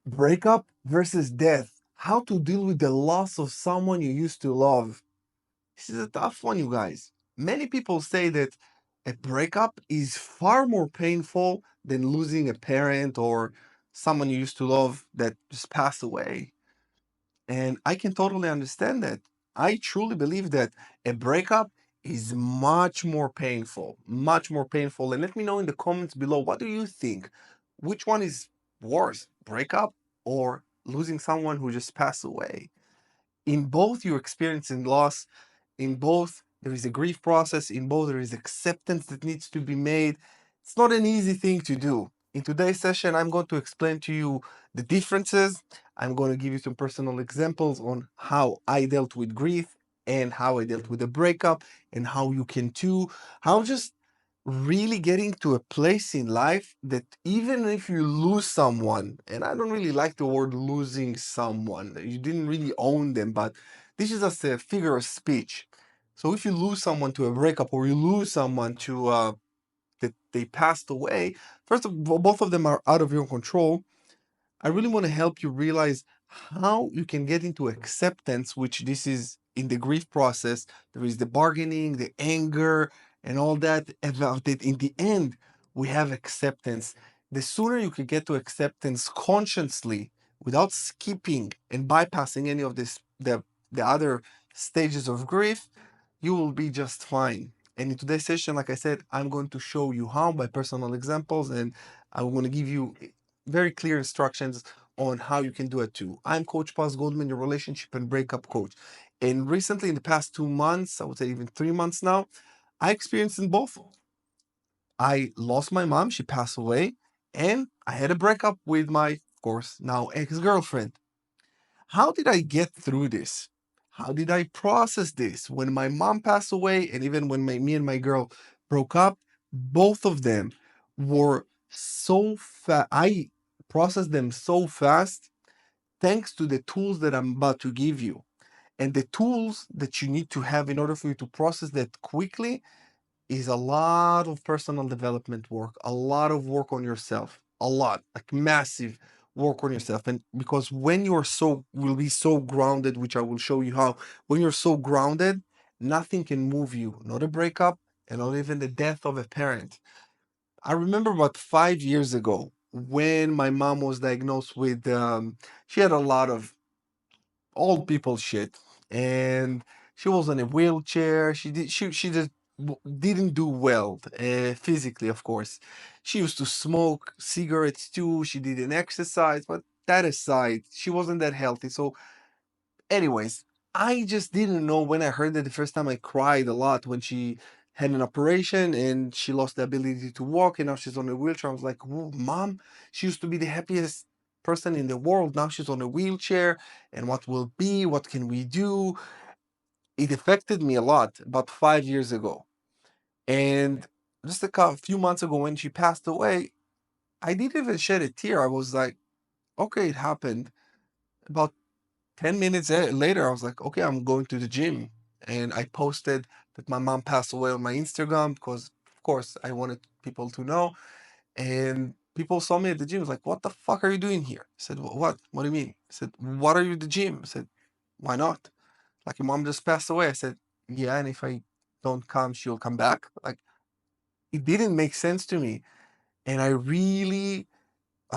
Breakup versus death. How to deal with the loss of someone you used to love. This is a tough one, you guys. Many people say that a breakup is far more painful than losing a parent or someone you used to love that just passed away. And I can totally understand that. I truly believe that a breakup is much more painful, much more painful. And let me know in the comments below, what do you think? Which one is worse, breakup or losing someone who just passed away? In both, you're experiencing loss. In both, there is a grief process. In both, there is acceptance that needs to be made. It's not an easy thing to do. In today's session, I'm going to explain to you the differences. I'm going to give you some personal examples on how I dealt with grief and how I dealt with a breakup and how you can too. How just really getting to a place in life that even if you lose someone, and I don't really like the word losing someone, you didn't really own them, but this is just a figure of speech. So if you lose someone to a breakup or you lose someone to that they passed away, first of all, both of them are out of your control. I really want to help you realize how you can get into acceptance, which this is in the grief process. There is the bargaining, the anger, and all that. About it, in the end, we have acceptance. The sooner you can get to acceptance consciously, without skipping and bypassing any of the other stages of grief, you will be just fine. And in today's session, like I said, I'm going to show you how by personal examples, and I'm going to give you very clear instructions on how you can do it too. I'm Coach Goldman, your relationship and breakup coach. And recently, in the past 2 months, I would say even 3 months now, I experienced in both. I lost my mom, she passed away, and I had a breakup with my, of course, now ex-girlfriend. How did I get through this? How did I process this? When my mom passed away, and even when me and my girl broke up, both of them were so fast. I processed them so fast thanks to the tools that I'm about to give you. And the tools that you need to have in order for you to process that quickly is a lot of personal development work, a lot of work on yourself, a lot, like massive work on yourself. And because when you're so, will be so grounded, which I will show you how, when you're so grounded, nothing can move you, not a breakup and not even the death of a parent. I remember about 5 years ago when my mom was diagnosed with, she had a lot of old people shit, and she was in a wheelchair. She just didn't do well physically, of course. She used to smoke cigarettes too. She didn't exercise, but that aside, she wasn't that healthy. So, anyways, I just didn't know. When I heard it the first time, I cried a lot when she had an operation and she lost the ability to walk, and now she's on a wheelchair. I was like, "Whoa, mom, she used to be the happiest person in the world. Now she's on a wheelchair, and what will be? What can we do?" It affected me a lot about 5 years ago. And just few months ago when she passed away, I didn't even shed a tear. I was like, okay, it happened. About 10 minutes later, I was like, okay, I'm going to the gym. And I posted that my mom passed away on my Instagram because, of course, I wanted people to know. And people saw me at the gym. I was like, what the fuck are you doing here? I said, what? What do you mean? I said, what are you at the gym? I said, why not? Like, your mom just passed away. I said, yeah, and if I don't come, she'll come back. Like, it didn't make sense to me. And I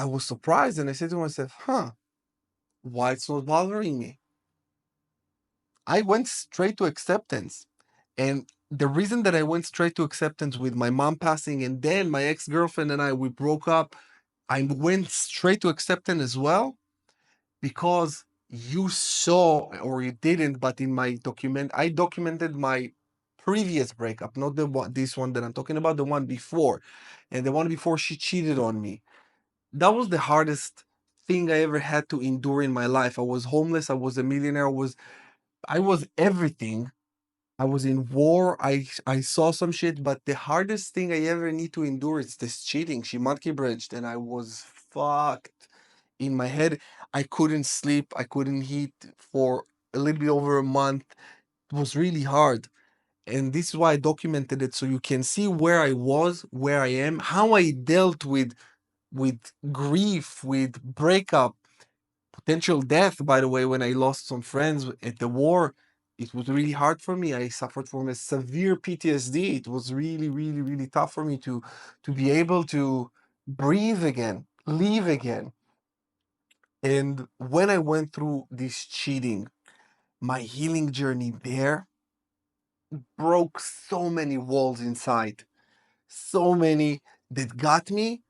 was surprised. And I said to myself, huh, why it's not bothering me? I went straight to acceptance. And the reason that I went straight to acceptance with my mom passing and then my ex-girlfriend and I, we broke up, I went straight to acceptance as well because you saw, or you didn't, but in my document, I documented my previous breakup, not the one, this one that I'm talking about, the one before. And the one before, she cheated on me. That was the hardest thing I ever had to endure in my life. I was homeless, I was a millionaire, I was everything. I was in war. I saw some shit, but the hardest thing I ever need to endure is this cheating. She monkey bridged, and I was fucked in my head. I couldn't sleep. I couldn't eat for a little bit over a month. It was really hard, and this is why I documented it so you can see where I was, where I am, how I dealt with grief, with breakup, potential death, by the way, when I lost some friends at the war. It was really hard for me. I suffered from a severe PTSD. It was really, really, really tough for me to be able to breathe again, live again. And when I went through this cheating, my healing journey there broke so many walls inside, so many that got me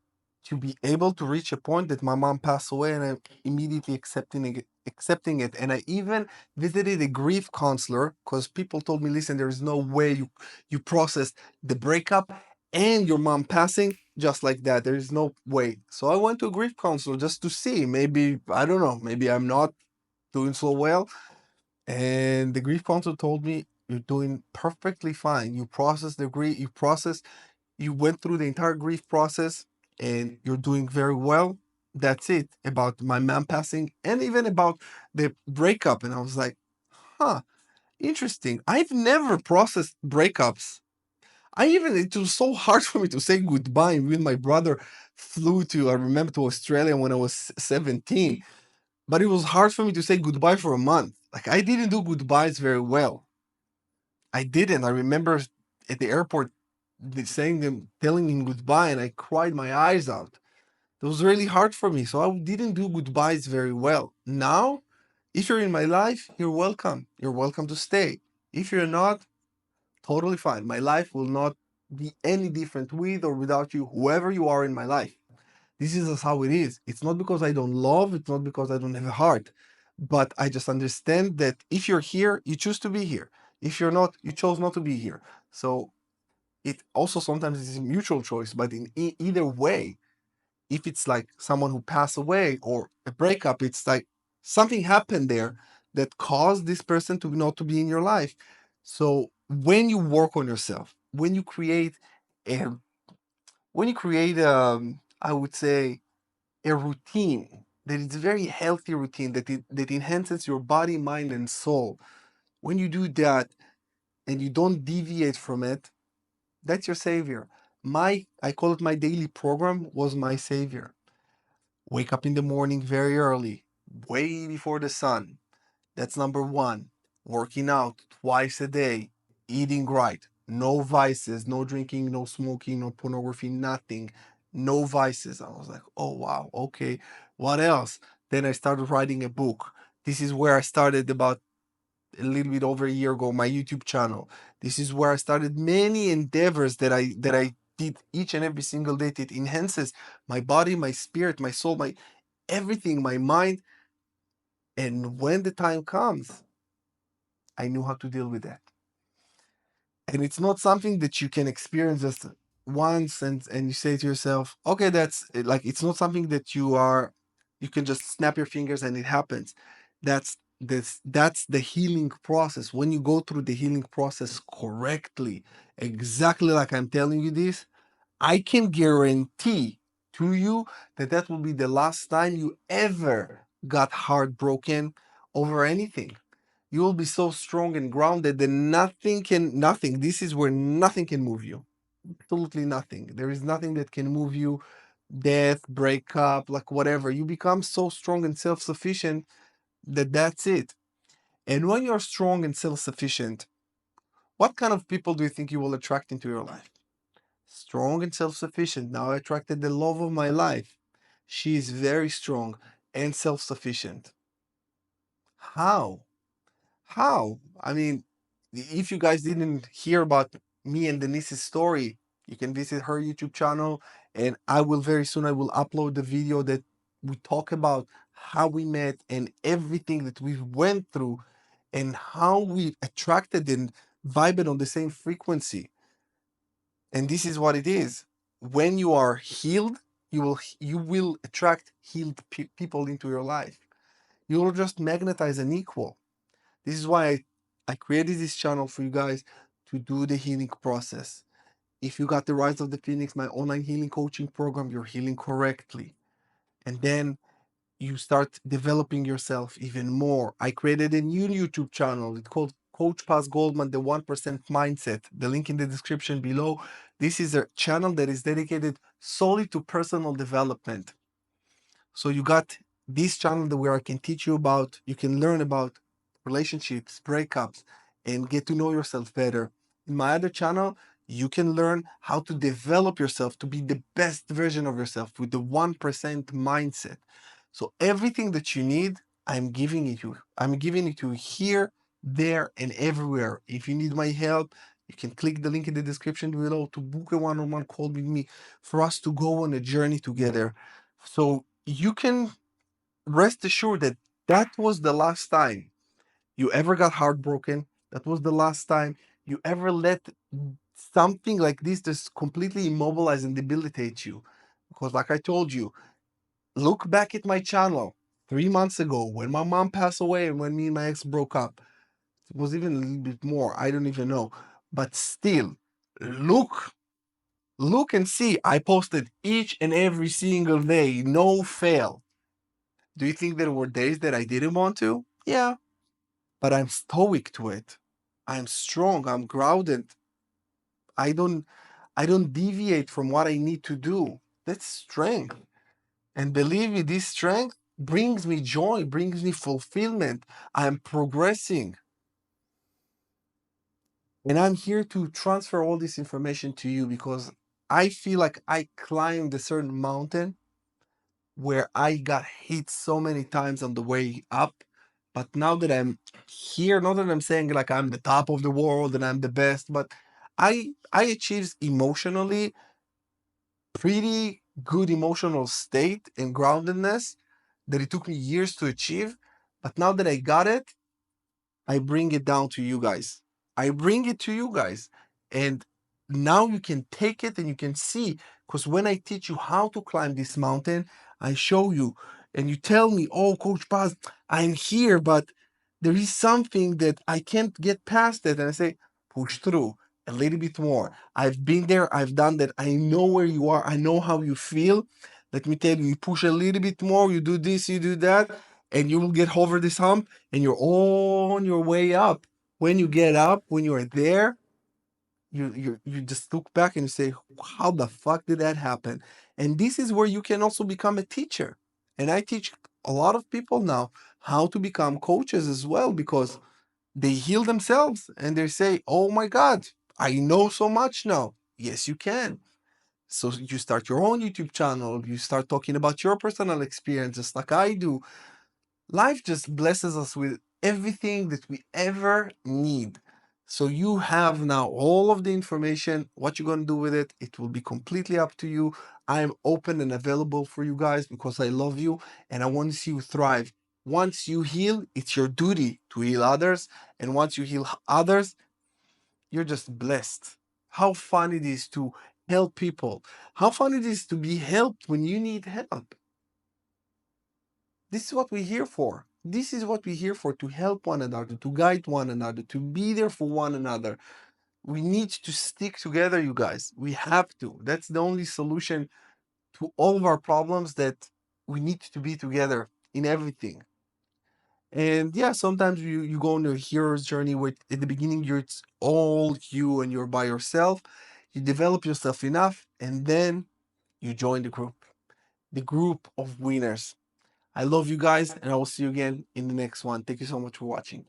to be able to reach a point that my mom passed away, and I'm immediately accepting it. And I even visited a grief counselor because people told me, listen, there is no way you process the breakup and your mom passing just like that. There is no way. So I went to a grief counselor just to see, maybe, I don't know, maybe I'm not doing so well. And the grief counselor told me, you're doing perfectly fine. You process the grief, you went through the entire grief process, and you're doing very well. That's it about my mom passing and even about the breakup. And I was like, huh, interesting. I've never processed breakups. It was so hard for me to say goodbye. When my brother flew to, I remember, to Australia when I was 17, but it was hard for me to say goodbye for a month. Like, I didn't do goodbyes very well. I didn't. I remember at the airport telling him goodbye, and I cried my eyes out. It was really hard for me, so I didn't do goodbyes very well. Now, if you're in my life, you're welcome. You're welcome to stay. If you're not, totally fine. My life will not be any different with or without you, whoever you are in my life. This is just how it is. It's not because I don't love, it's not because I don't have a heart, but I just understand that if you're here, you choose to be here. If you're not, you chose not to be here. So it also sometimes is a mutual choice, but in either way, if it's like someone who passed away or a breakup, it's like something happened there that caused this person to not to be in your life. So when you work on yourself, a I would say, a routine that is a very healthy routine that enhances your body, mind, and soul. When you do that and you don't deviate from it, that's your savior. I call it my daily program was my savior. Wake up in the morning very early, way before the sun. That's number one. Working out twice a day, eating right, no vices, no drinking, no smoking, no pornography, nothing. No vices. I was like, oh wow, okay. What else? Then I started writing a book. This is where I started about a little bit over a year ago, my YouTube channel. This is where I started many endeavors that I did each and every single day that enhances my body, my spirit, my soul, my everything, my mind. And when the time comes, I knew how to deal with that. And it's not something that you can experience just once and you say to yourself, okay, like it's not something that you can just snap your fingers and it happens. That's the healing process. When you go through the healing process correctly, exactly like I'm telling you this, I can guarantee to you that that will be the last time you ever got heartbroken over anything. You will be so strong and grounded that nothing, this is where nothing can move you. Absolutely nothing. There is nothing that can move you. Death, breakup, like whatever. You become so strong and self sufficient that that's it. And when you're strong and self sufficient, what kind of people do you think you will attract into your life? Strong and self sufficient. Now I attracted the love of my life. She is very strong and self sufficient. How? How? I mean, if you guys didn't hear about me and Denise's story, you can visit her YouTube channel, and I will upload the video that we talk about how we met and everything that we went through and how we attracted and vibed on the same frequency. And this is what it is. When you are healed, you will attract healed people into your life. You will just magnetize an equal. This is why I created this channel for you guys to do the healing process. If you got the Rise of the Phoenix, my online healing coaching program, you're healing correctly. And then you start developing yourself even more. I created a new YouTube channel. It's called Coach Pass Goldman, the 1% Mindset. The link in the description below. This is a channel that is dedicated solely to personal development. So you got this channel where I can teach you about, you can learn about relationships, breakups, and get to know yourself better. In my other channel, you can learn how to develop yourself to be the best version of yourself with the 1% mindset. So everything that you need, I'm giving it to you. I'm giving it to you here, there, and everywhere. If you need my help, you can click the link in the description below to book a one-on-one call with me for us to go on a journey together. So you can rest assured that that was the last time you ever got heartbroken. That was the last time you ever let something like this just completely immobilize and debilitate you. Because, like I told you, look back at my channel 3 months ago when my mom passed away and when me and my ex broke up. It was even a little bit more. I don't even know. But still, look, look and see. I posted each and every single day, no fail. Do you think there were days that I didn't want to? Yeah, but I'm stoic to it. I'm strong. I'm grounded. I don't I don't deviate from what I need to do. That's strength. And believe me, this strength brings me joy, brings me fulfillment. I'm progressing. And I'm here to transfer all this information to you because I feel like I climbed a certain mountain where I got hit so many times on the way up. But now that I'm here, not that I'm saying like I'm the top of the world and I'm the best, but I achieved emotionally pretty good emotional state and groundedness that it took me years to achieve. But now that I got it, I bring it down to you guys. I bring it to you guys. And now you can take it and you can see. Because when I teach you how to climb this mountain, I show you and you tell me, oh, Coach Paz, I'm here, but there is something that I can't get past it. And I say, push through a little bit more. I've been there, I've done that. I know where you are, I know how you feel. Let me tell you, you push a little bit more, you do this, you do that, and you will get over this hump and you're on your way up. When you get up, when you are there, you just look back and you say, "How the fuck did that happen?" And this is where you can also become a teacher. And I teach a lot of people now how to become coaches as well because they heal themselves and they say, "Oh my God, I know so much now." Yes, you can. So you start your own YouTube channel. You start talking about your personal experiences, like I do. Life just blesses us with everything that we ever need. So you have now all of the information. What you're going to do with it, it will be completely up to you. I am open and available for you guys because I love you and I want to see you thrive. Once you heal, it's your duty to heal others. And once you heal others, you're just blessed. How fun it is to help people. How fun it is to be helped when you need help. This is what we're here for. This is what we're here for, to help one another, to guide one another, to be there for one another. We need to stick together, you guys. We have to. That's the only solution to all of our problems, that we need to be together in everything. And yeah, sometimes you go on a hero's journey where at the beginning it's all you and you're by yourself. You develop yourself enough and then you join the group of winners. I love you guys, and I will see you again in the next one. Thank you so much for watching.